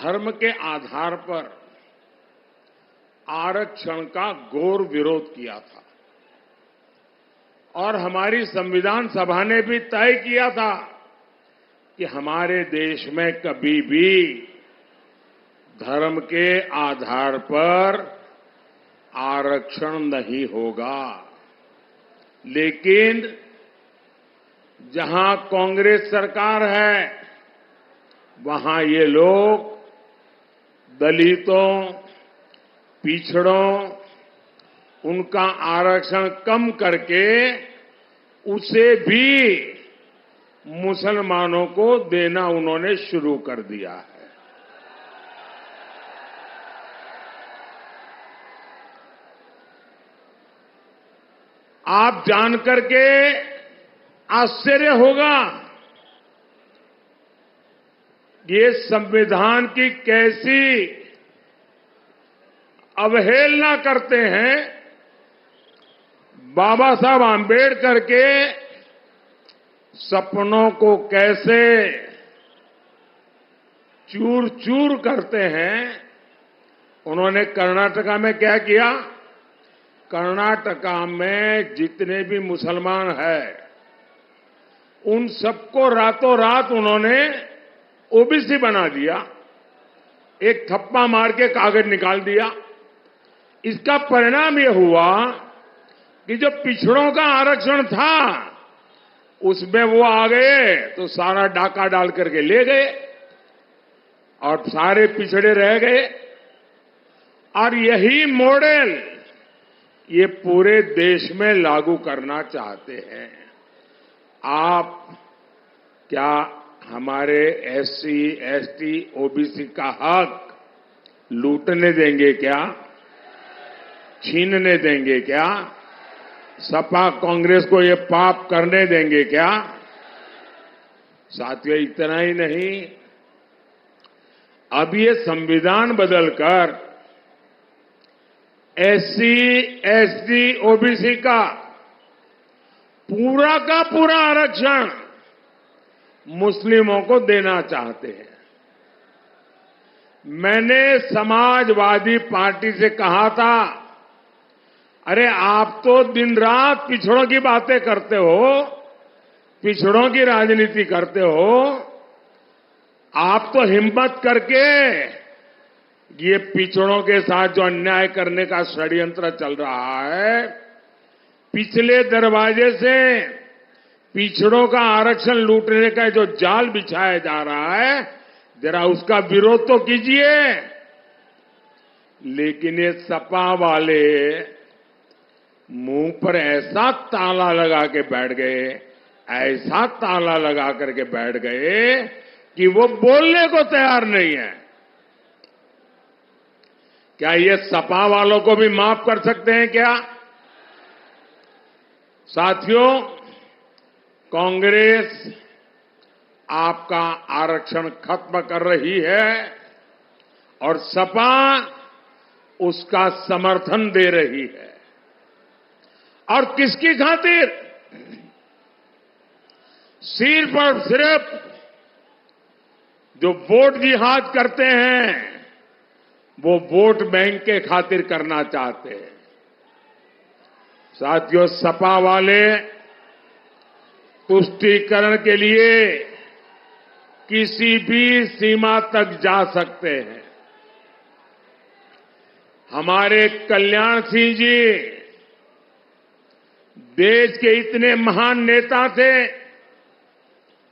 धर्म के आधार पर आरक्षण का घोर विरोध किया था और हमारी संविधान सभा ने भी तय किया था कि हमारे देश में कभी भी धर्म के आधार पर आरक्षण नहीं होगा। लेकिन जहां कांग्रेस सरकार है वहां ये लोग दलितों, पिछड़ों, उनका आरक्षण कम करके उसे भी मुसलमानों को देना उन्होंने शुरू कर दिया है। आप जानकर के आश्चर्य होगा ये संविधान की कैसी अवहेलना करते हैं। बाबा साहब आंबेडकर के सपनों को कैसे चूर चूर करते हैं। उन्होंने कर्नाटका में क्या किया? कर्नाटका में जितने भी मुसलमान हैं उन सबको रातों रात उन्होंने ओबीसी बना दिया, एक थप्पा मार के कागज निकाल दिया। इसका परिणाम यह हुआ कि जो पिछड़ों का आरक्षण था उसमें वो आ गए तो सारा डाका डाल करके ले गए और सारे पिछड़े रह गए। और यही मॉडल ये पूरे देश में लागू करना चाहते हैं। आप क्या हमारे एससी, एसटी, ओबीसी का हक लूटने देंगे क्या? छीनने देंगे क्या? सपा कांग्रेस को ये पाप करने देंगे क्या? साथियों, इतना ही नहीं, अब ये संविधान बदलकर एससी, एसटी, ओबीसी का पूरा आरक्षण मुस्लिमों को देना चाहते हैं। मैंने समाजवादी पार्टी से कहा था, अरे आप तो दिन रात पिछड़ों की बातें करते हो, पिछड़ों की राजनीति करते हो, आप तो हिम्मत करके ये पिछड़ों के साथ जो अन्याय करने का षड्यंत्र चल रहा है, पिछले दरवाजे से पिछड़ों का आरक्षण लूटने का जो जाल बिछाया जा रहा है, जरा उसका विरोध तो कीजिए। लेकिन ये सपा वाले मुंह पर ऐसा ताला लगा के बैठ गए, ऐसा ताला लगा करके बैठ गए कि वो बोलने को तैयार नहीं है। क्या ये सपा वालों को भी माफ कर सकते हैं क्या? साथियों, कांग्रेस आपका आरक्षण खत्म कर रही है और सपा उसका समर्थन दे रही है। और किसकी खातिर? सिर्फ और सिर्फ जो वोट जिहाद करते हैं वो वोट बैंक के खातिर करना चाहते हैं। साथियों, सपा वाले तुष्टीकरण के लिए किसी भी सीमा तक जा सकते हैं। हमारे कल्याण सिंह जी देश के इतने महान नेता थे,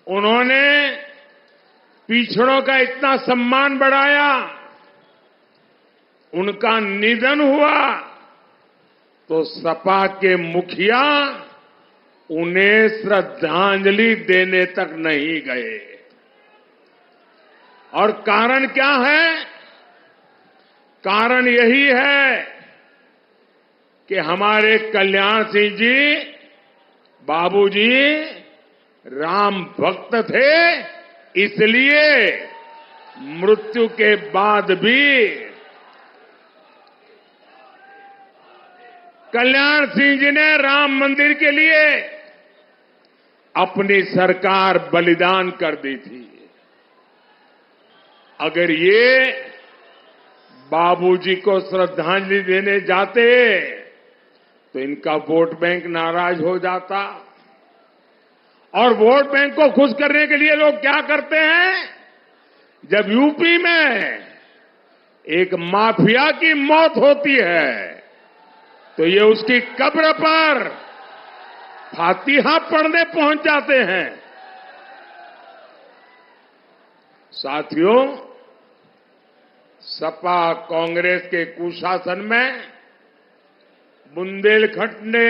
उन्होंने पिछड़ों का इतना सम्मान बढ़ाया, उनका निधन हुआ तो सपा के मुखिया उन्हें श्रद्धांजलि देने तक नहीं गए। और कारण क्या है? कारण यही है कि हमारे कल्याण सिंह जी बाबूजी राम भक्त थे, इसलिए मृत्यु के बाद भी कल्याण सिंह जी ने राम मंदिर के लिए अपनी सरकार बलिदान कर दी थी। अगर ये बाबूजी को श्रद्धांजलि देने जाते तो इनका वोट बैंक नाराज हो जाता। और वोट बैंक को खुश करने के लिए लोग क्या करते हैं, जब यूपी में एक माफिया की मौत होती है तो ये उसकी कब्र पर फातिहा पढ़ने पहुंच जाते हैं। साथियों, सपा कांग्रेस के कुशासन में बुंदेलखंड ने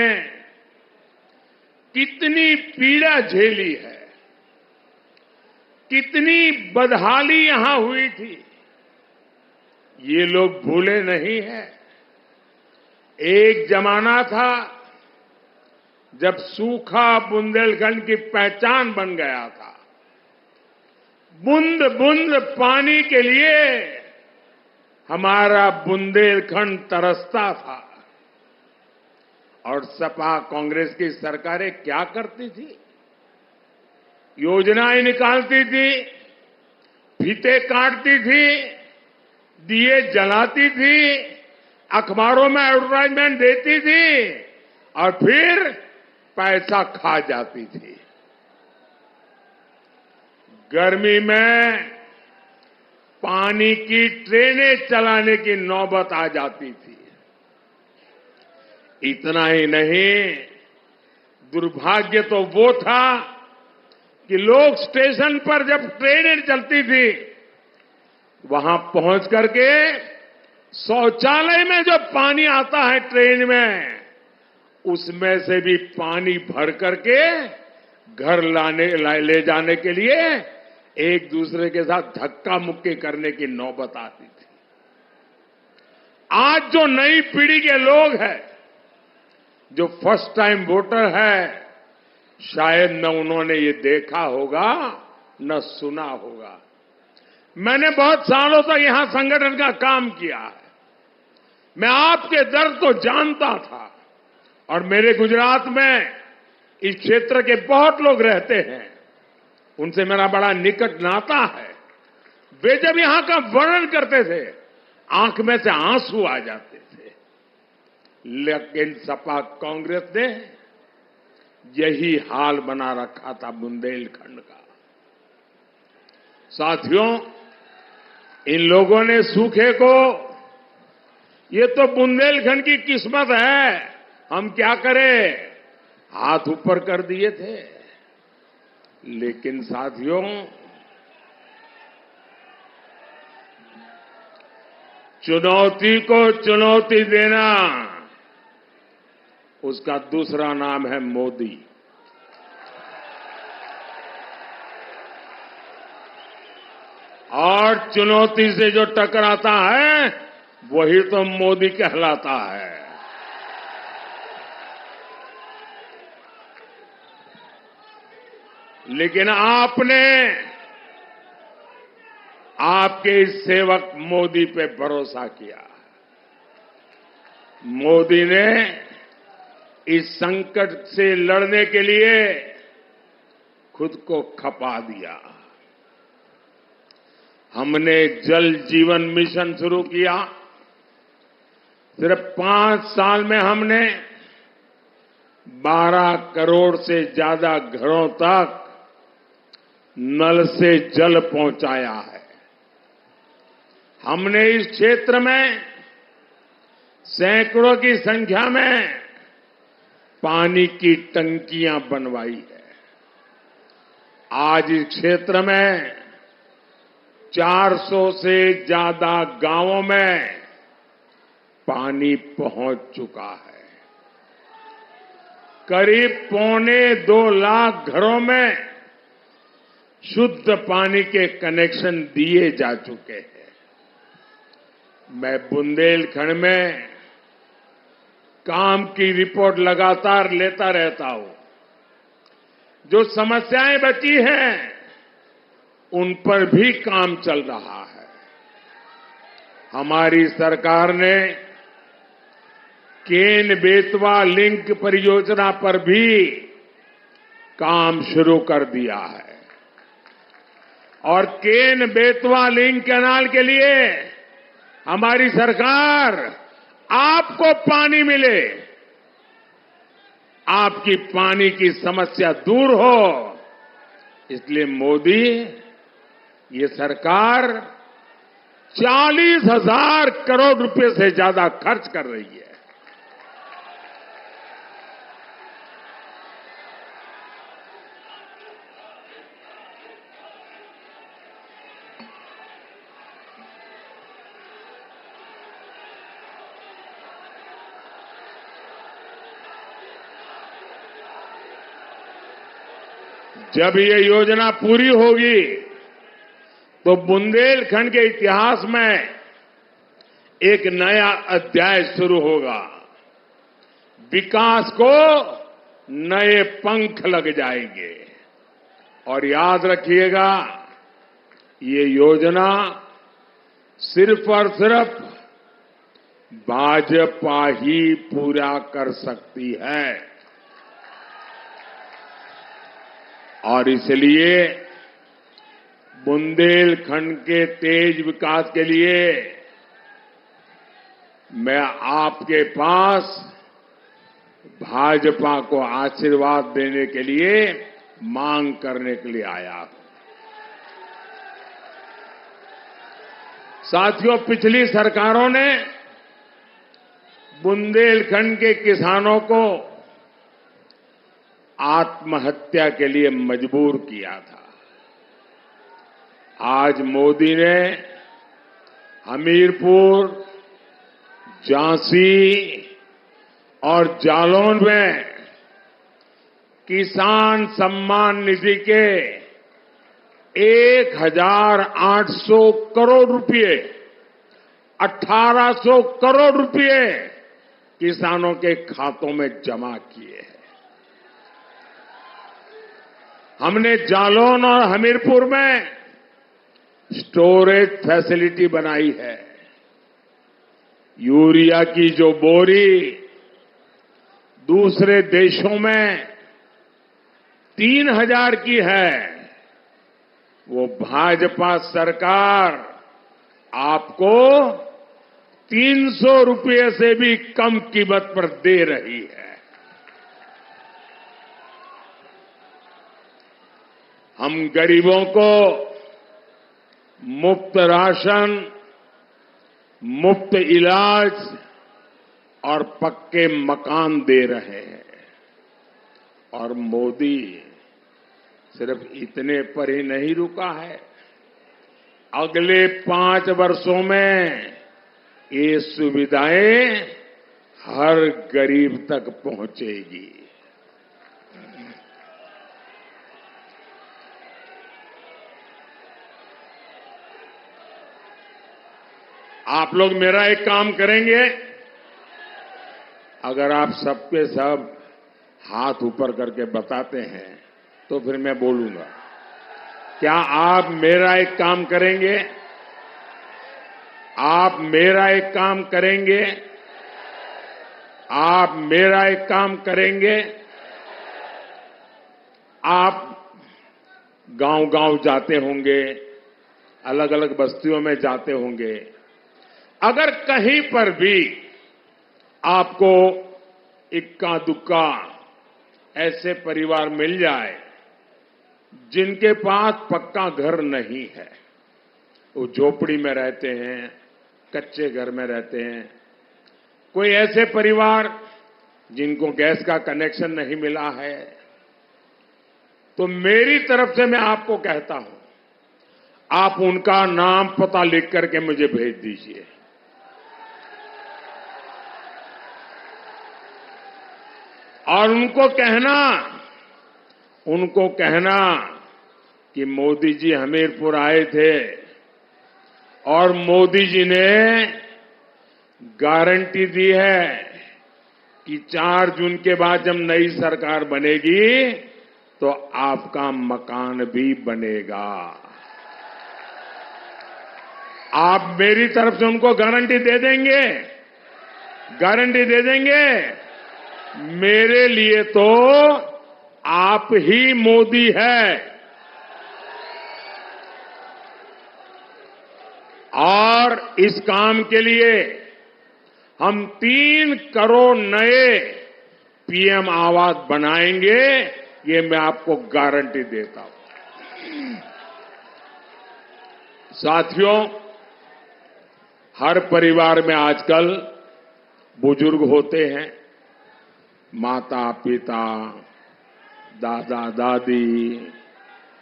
कितनी पीड़ा झेली है, कितनी बदहाली यहां हुई थी, ये लोग भूले नहीं हैं। एक जमाना था जब सूखा बुंदेलखंड की पहचान बन गया था। बूंद बूंद पानी के लिए हमारा बुंदेलखंड तरसता था। और सपा कांग्रेस की सरकारें क्या करती थी, योजनाएं निकालती थी, फीते काटती थी, दिए जलाती थी, अखबारों में एडवर्टाइजमेंट देती थी और फिर पैसा खा जाती थी। गर्मी में पानी की ट्रेनें चलाने की नौबत आ जाती थी। इतना ही नहीं, दुर्भाग्य तो वो था कि लोग स्टेशन पर जब ट्रेनें चलती थी वहां पहुंच करके शौचालय में जो पानी आता है ट्रेन में, उसमें से भी पानी भर करके घर ले जाने के लिए एक दूसरे के साथ धक्का मुक्की करने की नौबत आती थी। आज जो नई पीढ़ी के लोग हैं, जो फर्स्ट टाइम वोटर है, शायद न उन्होंने ये देखा होगा न सुना होगा। मैंने बहुत सालों तक यहां संगठन का काम किया है। मैं आपके दर्द को जानता था और मेरे गुजरात में इस क्षेत्र के बहुत लोग रहते हैं, उनसे मेरा बड़ा निकट नाता है। वे जब यहां का वर्णन करते थे, आंख में से आंसू आ जाते थे। लेकिन सपा कांग्रेस ने यही हाल बना रखा था बुंदेलखंड का। साथियों, इन लोगों ने सूखे को, ये तो बुंदेलखंड की किस्मत है, हम क्या करें, हाथ ऊपर कर दिए थे। लेकिन साथियों, चुनौती को चुनौती देना, उसका दूसरा नाम है मोदी। और चुनौती से जो टकराता है वही तो मोदी कहलाता है। लेकिन आपने आपके इस सेवक मोदी पे भरोसा किया। मोदी ने इस संकट से लड़ने के लिए खुद को खपा दिया। हमने जल जीवन मिशन शुरू किया। सिर्फ 5 साल में हमने 12 करोड़ से ज्यादा घरों तक नल से जल पहुंचाया है। हमने इस क्षेत्र में सैकड़ों की संख्या में पानी की टंकियां बनवाई है। आज इस क्षेत्र में 400 से ज्यादा गांवों में पानी पहुंच चुका है। करीब 2.25 लाख घरों में शुद्ध पानी के कनेक्शन दिए जा चुके हैं। मैं बुंदेलखंड में काम की रिपोर्ट लगातार लेता रहता हूं। जो समस्याएं बची हैं उन पर भी काम चल रहा है। हमारी सरकार ने केन बेतवा लिंक परियोजना पर भी काम शुरू कर दिया है। और केन बेतवा लिंक कैनाल के लिए हमारी सरकार आपको पानी मिले, आपकी पानी की समस्या दूर हो, इसलिए मोदी ये सरकार 40,000 करोड़ रुपए से ज्यादा खर्च कर रही है। जब ये योजना पूरी होगी तो बुंदेलखंड के इतिहास में एक नया अध्याय शुरू होगा। विकास को नए पंख लग जाएंगे। और याद रखिएगा, ये योजना सिर्फ और सिर्फ भाजपा ही पूरा कर सकती है। और इसलिए बुंदेलखंड के तेज विकास के लिए मैं आपके पास भाजपा को आशीर्वाद देने के लिए मांग करने के लिए आया हूं। साथियों, पिछली सरकारों ने बुंदेलखंड के किसानों को आत्महत्या के लिए मजबूर किया था। आज मोदी ने हमीरपुर, झांसी और जालौन में किसान सम्मान निधि के 1,800 करोड़ रुपए, 1,800 करोड़ रुपए किसानों के खातों में जमा किए हैं। हमने जालौन और हमीरपुर में स्टोरेज फैसिलिटी बनाई है। यूरिया की जो बोरी दूसरे देशों में 3,000 की है, वो भाजपा सरकार आपको 300 रुपये से भी कम कीमत पर दे रही है। हम गरीबों को मुफ्त राशन, मुफ्त इलाज और पक्के मकान दे रहे हैं। और मोदी सिर्फ इतने पर ही नहीं रुका है। अगले 5 वर्षों में ये सुविधाएं हर गरीब तक पहुंचेगी। आप लोग मेरा एक काम करेंगे, अगर आप सबके सब हाथ ऊपर करके बताते हैं तो फिर मैं बोलूंगा। क्या आप मेरा एक काम करेंगे? आप मेरा एक काम करेंगे? आप मेरा एक काम करेंगे? आप गांव-गांव जाते होंगे, अलग अलग बस्तियों में जाते होंगे। अगर कहीं पर भी आपको इक्का दुक्का ऐसे परिवार मिल जाए जिनके पास पक्का घर नहीं है, वो झोपड़ी में रहते हैं, कच्चे घर में रहते हैं, कोई ऐसे परिवार जिनको गैस का कनेक्शन नहीं मिला है, तो मेरी तरफ से मैं आपको कहता हूं, आप उनका नाम पता लिख करके मुझे भेज दीजिए। और उनको कहना कि मोदी जी हमीरपुर आए थे और मोदी जी ने गारंटी दी है कि 4 जून के बाद जब नई सरकार बनेगी तो आपका मकान भी बनेगा। आप मेरी तरफ से उनको गारंटी दे देंगे? गारंटी दे देंगे? मेरे लिए तो आप ही मोदी है। और इस काम के लिए हम 3 करोड़ नए पीएम आवास बनाएंगे, ये मैं आपको गारंटी देता हूं। साथियों, हर परिवार में आजकल बुजुर्ग होते हैं, माता पिता, दादा दादी,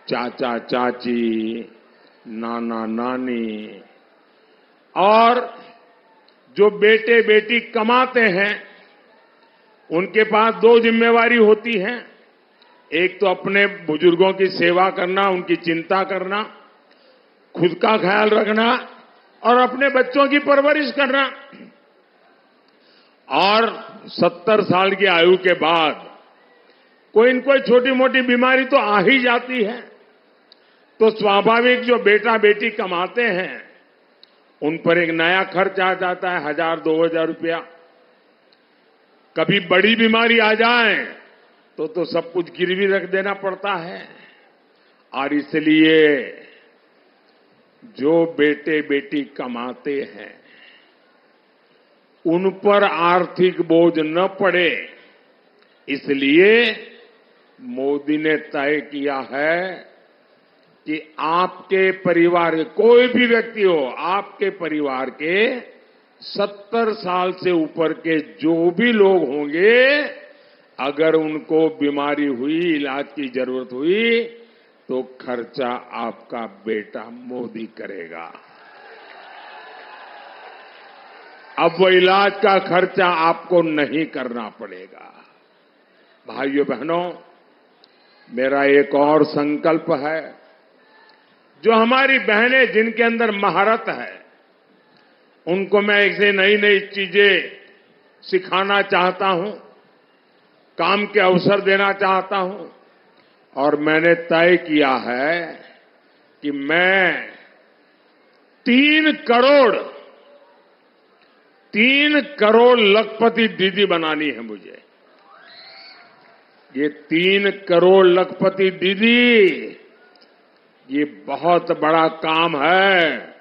चाचा चाची, नाना नानी, और जो बेटे बेटी कमाते हैं उनके पास 2 जिम्मेवारी होती है। एक तो अपने बुजुर्गों की सेवा करना, उनकी चिंता करना, खुद का ख्याल रखना और अपने बच्चों की परवरिश करना। और 70 साल की आयु के बाद कोई न कोई छोटी मोटी बीमारी तो आ ही जाती है, तो स्वाभाविक जो बेटा बेटी कमाते हैं उन पर एक नया खर्च आ जाता है, 1000-2000 रुपया। कभी बड़ी बीमारी आ जाए तो सब कुछ गिरवी रख देना पड़ता है। और इसलिए जो बेटे बेटी कमाते हैं उन पर आर्थिक बोझ न पड़े, इसलिए मोदी ने तय किया है कि आपके परिवार के कोई भी व्यक्ति हो, आपके परिवार के 70 साल से ऊपर के जो भी लोग होंगे, अगर उनको बीमारी हुई, इलाज की जरूरत हुई, तो खर्चा आपका बेटा मोदी करेगा। अब वो इलाज का खर्चा आपको नहीं करना पड़ेगा। भाइयों बहनों, मेरा एक और संकल्प है, जो हमारी बहनें जिनके अंदर महारत है उनको मैं ऐसे नई नई चीजें सिखाना चाहता हूं, काम के अवसर देना चाहता हूं। और मैंने तय किया है कि मैं 3 करोड़ लखपति दीदी बनानी है मुझे। ये 3 करोड़ लखपति दीदी, ये बहुत बड़ा काम है,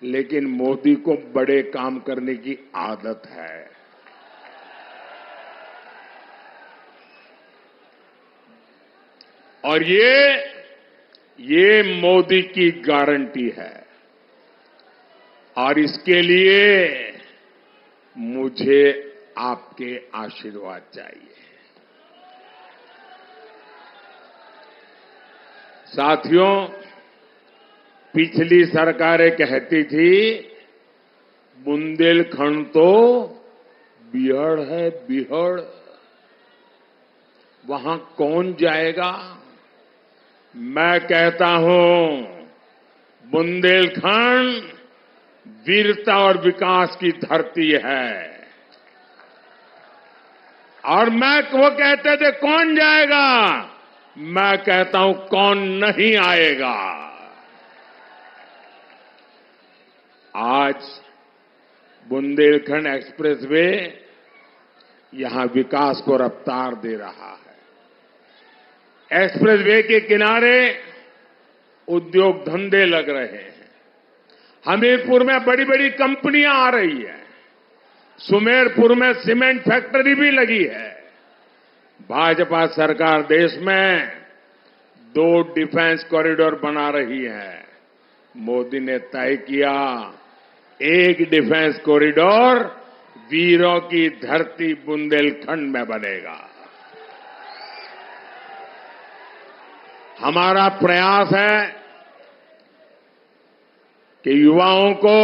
लेकिन मोदी को बड़े काम करने की आदत है। और ये मोदी की गारंटी है। और इसके लिए मुझे आपके आशीर्वाद चाहिए। साथियों, पिछली सरकारें कहती थी बुंदेलखंड तो बिहड़ है, बिहड़, वहां कौन जाएगा? मैं कहता हूं बुंदेलखंड वीरता और विकास की धरती है। और वो कहते थे कौन जाएगा, मैं कहता हूं कौन नहीं आएगा। आज बुंदेलखंड एक्सप्रेसवे यहां विकास को रफ्तार दे रहा है। एक्सप्रेसवे के किनारे उद्योग धंधे लग रहे हैं। हमीरपुर में बड़ी बड़ी कंपनियां आ रही है। सुमेरपुर में सीमेंट फैक्ट्री भी लगी है। भाजपा सरकार देश में 2 डिफेंस कॉरिडोर बना रही है। मोदी ने तय किया एक डिफेंस कॉरिडोर वीरों की धरती बुंदेलखंड में बनेगा। हमारा प्रयास है कि युवाओं को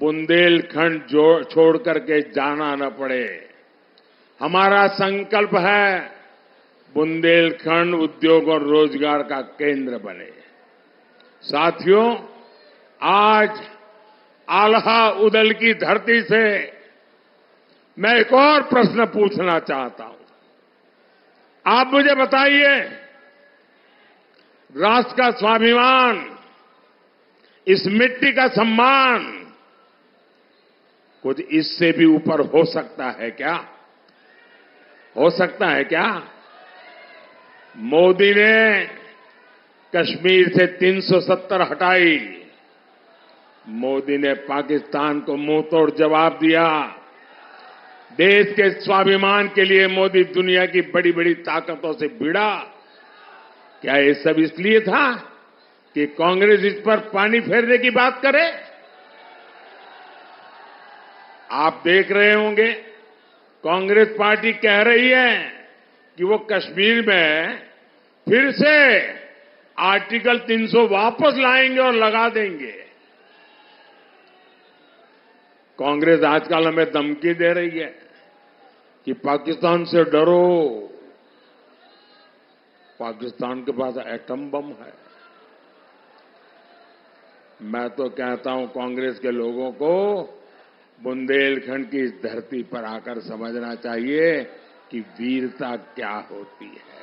बुंदेलखंड छोड़ करके जाना न पड़े। हमारा संकल्प है बुंदेलखंड उद्योग और रोजगार का केंद्र बने। साथियों, आज आल्हा उदल की धरती से मैं एक और प्रश्न पूछना चाहता हूं। आप मुझे बताइए, राष्ट्र का स्वाभिमान, इस मिट्टी का सम्मान कुछ इससे भी ऊपर हो सकता है क्या? हो सकता है क्या? मोदी ने कश्मीर से 370 हटाई, मोदी ने पाकिस्तान को मुंह तोड़ जवाब दिया। देश के स्वाभिमान के लिए मोदी दुनिया की बड़ी बड़ी ताकतों से भिड़ा। क्या ये सब इसलिए था कि कांग्रेस इस पर पानी फेरने की बात करे? आप देख रहे होंगे कांग्रेस पार्टी कह रही है कि वो कश्मीर में फिर से आर्टिकल 300 वापस लाएंगे और लगा देंगे। कांग्रेस आजकल हमें धमकी दे रही है कि पाकिस्तान से डरो, पाकिस्तान के पास एटम बम है। मैं तो कहता हूं कांग्रेस के लोगों को बुंदेलखंड की इस धरती पर आकर समझना चाहिए कि वीरता क्या होती है।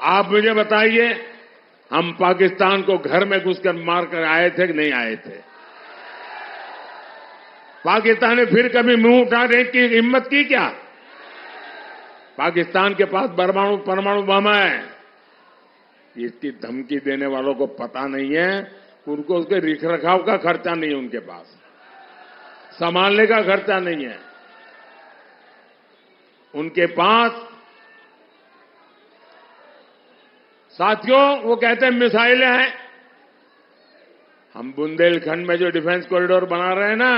आप मुझे बताइए, हम पाकिस्तान को घर में घुसकर मारकर आए थे कि नहीं आए थे? पाकिस्तान ने फिर कभी मुंह उठाने की हिम्मत की क्या? पाकिस्तान के पास परमाणु बम है। इसकी धमकी देने वालों को पता नहीं है, उनको उसके रखरखाव का खर्चा नहीं है, उनके पास संभालने का खर्चा नहीं है। उनके पास साथियों वो कहते हैं मिसाइलें हैं। हम बुंदेलखंड में जो डिफेंस कॉरिडोर बना रहे हैं ना,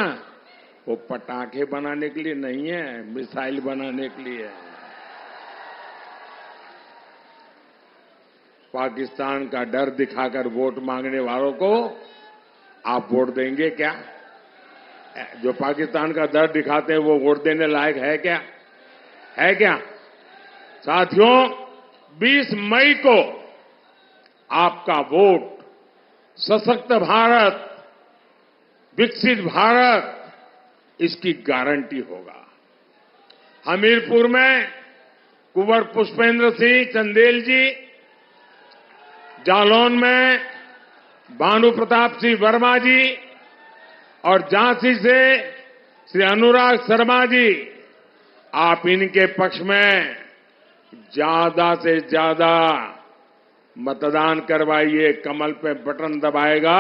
वो पटाखे बनाने के लिए नहीं है, मिसाइल बनाने के लिए है। पाकिस्तान का डर दिखाकर वोट मांगने वालों को आप वोट देंगे क्या? जो पाकिस्तान का डर दिखाते हैं वो वोट देने लायक है क्या? है क्या? साथियों, 20 मई को आपका वोट सशक्त भारत, विकसित भारत, इसकी गारंटी होगा। हमीरपुर में कुंवर पुष्पेंद्र सिंह चंदेल जी, जालौन में भानु प्रताप सिंह वर्मा जी और झांसी से श्री अनुराग शर्मा जी, आप इनके पक्ष में ज्यादा से ज्यादा मतदान करवाइए। कमल पे बटन दबाएगा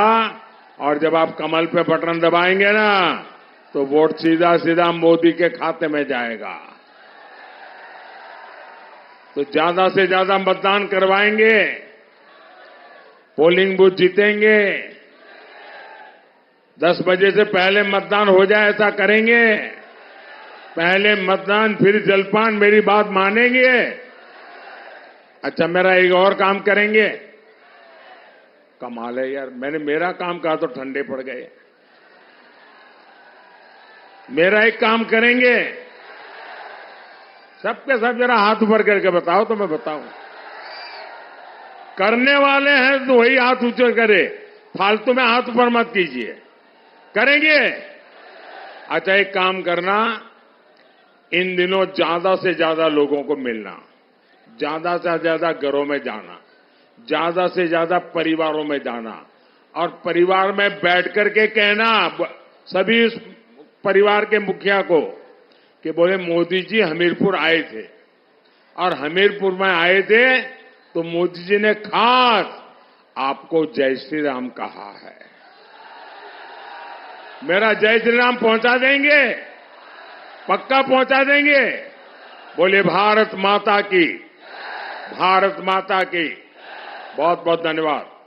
और जब आप कमल पे बटन दबाएंगे ना तो वोट सीधा सीधा मोदी के खाते में जाएगा। तो ज्यादा से ज्यादा मतदान करवाएंगे, पोलिंग बूथ जीतेंगे। 10 बजे से पहले मतदान हो जाए ऐसा करेंगे। पहले मतदान फिर जलपान, मेरी बात मानेंगे? अच्छा, मेरा एक और काम करेंगे। कमाल है यार, मैंने मेरा काम कहा तो ठंडे पड़ गए। मेरा एक काम करेंगे, सबके सब जरा हाथ ऊपर करके बताओ तो मैं बताऊं। करने वाले हैं तो वही हाथ ऊंचे करे, फालतू में हाथ ऊपर मत कीजिए। करेंगे? अच्छा, एक काम करना, इन दिनों ज्यादा से ज्यादा लोगों को मिलना, ज्यादा से ज्यादा घरों में जाना, ज्यादा से ज्यादा परिवारों में जाना और परिवार में बैठ करके कहना सभी परिवार के मुखिया को कि बोले मोदी जी हमीरपुर आए थे और हमीरपुर में आए थे तो मोदी जी ने खास आपको जय श्री राम कहा है। मेरा जय श्री राम पहुंचा देंगे? पक्का पहुंचा देंगे? बोले भारत माता की, भारत माता की। बहुत बहुत धन्यवाद।